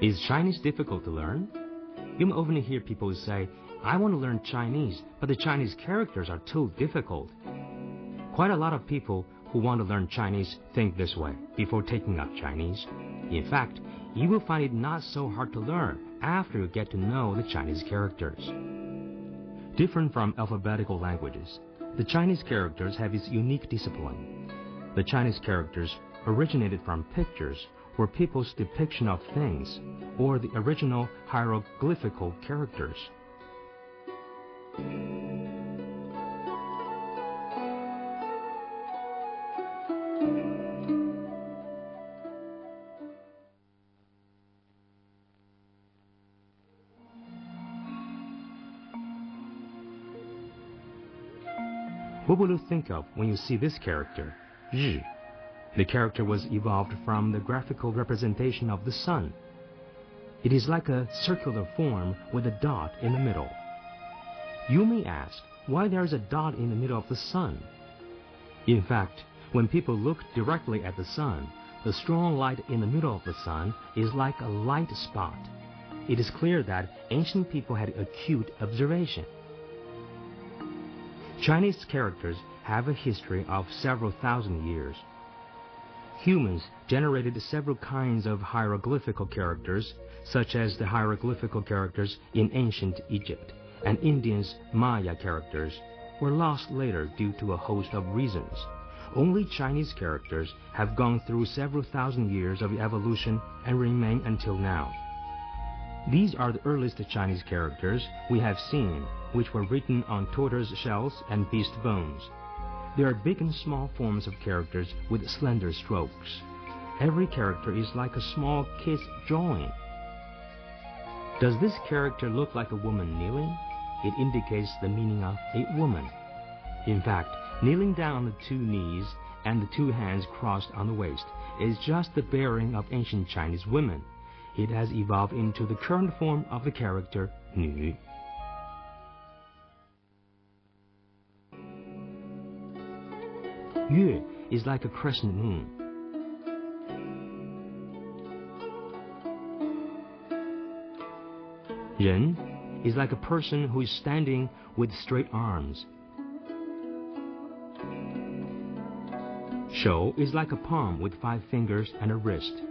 Is Chinese difficult to learn? You may often hear people say, I want to learn Chinese, but the Chinese characters are too difficult. Quite a lot of people who want to learn Chinese think this way before taking up Chinese. In fact, you will find it not so hard to learn after you get to know the Chinese characters. Different from alphabetical languages, the Chinese characters have its unique discipline. The Chinese characters originated from pictures or people's depiction of things, or the original hieroglyphical characters. What will you think of when you see this character, Zhi? The character was evolved from the graphical representation of the sun. It is like a circular form with a dot in the middle. You may ask why there is a dot in the middle of the sun. In fact, when people look directly at the sun, the strong light in the middle of the sun is like a light spot. It is clear that ancient people had acute observation. Chinese characters have a history of several thousand years. Humans generated several kinds of hieroglyphical characters, such as the hieroglyphical characters in ancient Egypt, and Indians' Maya characters were lost later due to a host of reasons. Only Chinese characters have gone through several thousand years of evolution and remain until now. These are the earliest Chinese characters we have seen, which were written on tortoise shells and beast bones. There are big and small forms of characters with slender strokes. Every character is like a small kid's drawing. Does this character look like a woman kneeling? It indicates the meaning of a woman. In fact, kneeling down on the two knees and the two hands crossed on the waist is just the bearing of ancient Chinese women. It has evolved into the current form of the character Nu. Yue is like a crescent moon. Ren is like a person who is standing with straight arms. Shou is like a palm with 5 fingers and a wrist.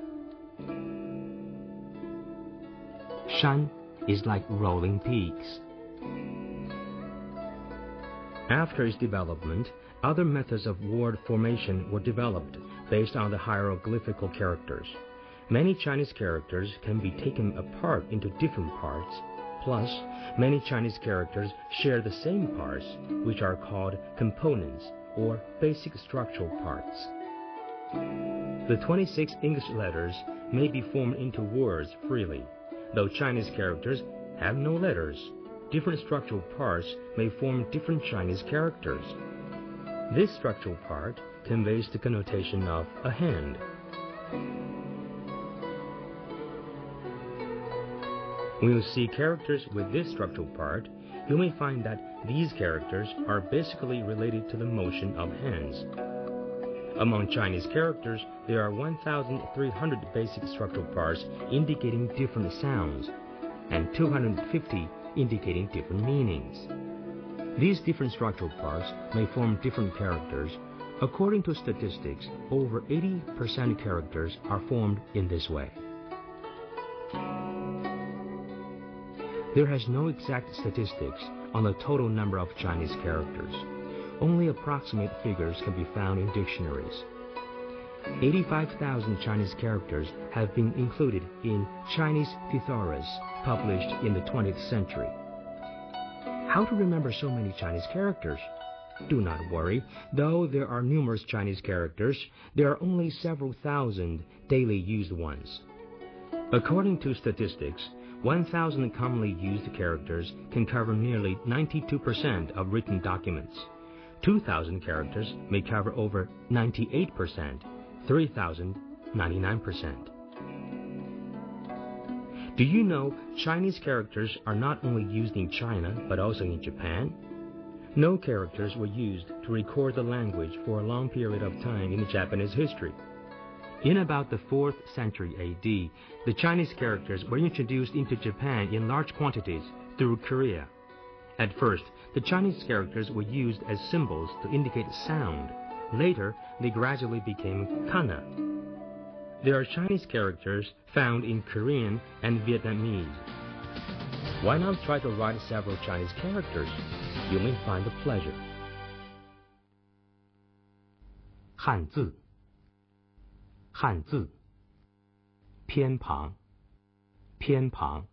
Shan is like rolling peaks. After its development, other methods of word formation were developed based on the hieroglyphical characters. Many Chinese characters can be taken apart into different parts. Plus, many Chinese characters share the same parts, which are called components or basic structural parts. The 26 English letters may be formed into words freely. Though Chinese characters have no letters, different structural parts may form different Chinese characters. This structural part conveys the connotation of a hand. When you see characters with this structural part, you may find that these characters are basically related to the motion of hands. Among Chinese characters, there are 1,300 basic structural parts indicating different sounds, and 250 indicating different meanings. These different structural parts may form different characters. According to statistics, over 80% of characters are formed in this way. There has no exact statistics on the total number of Chinese characters. Only approximate figures can be found in dictionaries. 85,000 Chinese characters have been included in Chinese Thesaurus, published in the 20th century. How to remember so many Chinese characters? Do not worry. Though there are numerous Chinese characters, there are only several thousand daily used ones. According to statistics, 1,000 commonly used characters can cover nearly 92% of written documents. 2,000 characters may cover over 98%, 3,000, 99%. Do you know Chinese characters are not only used in China, but also in Japan? No characters were used to record the language for a long period of time in Japanese history. In about the 4th century AD, the Chinese characters were introduced into Japan in large quantities through Korea. At first, the Chinese characters were used as symbols to indicate sound. Later, they gradually became kana. There are Chinese characters found in Korean and Vietnamese. Why not try to write several Chinese characters? You may find the pleasure. 汉字汉字偏旁偏旁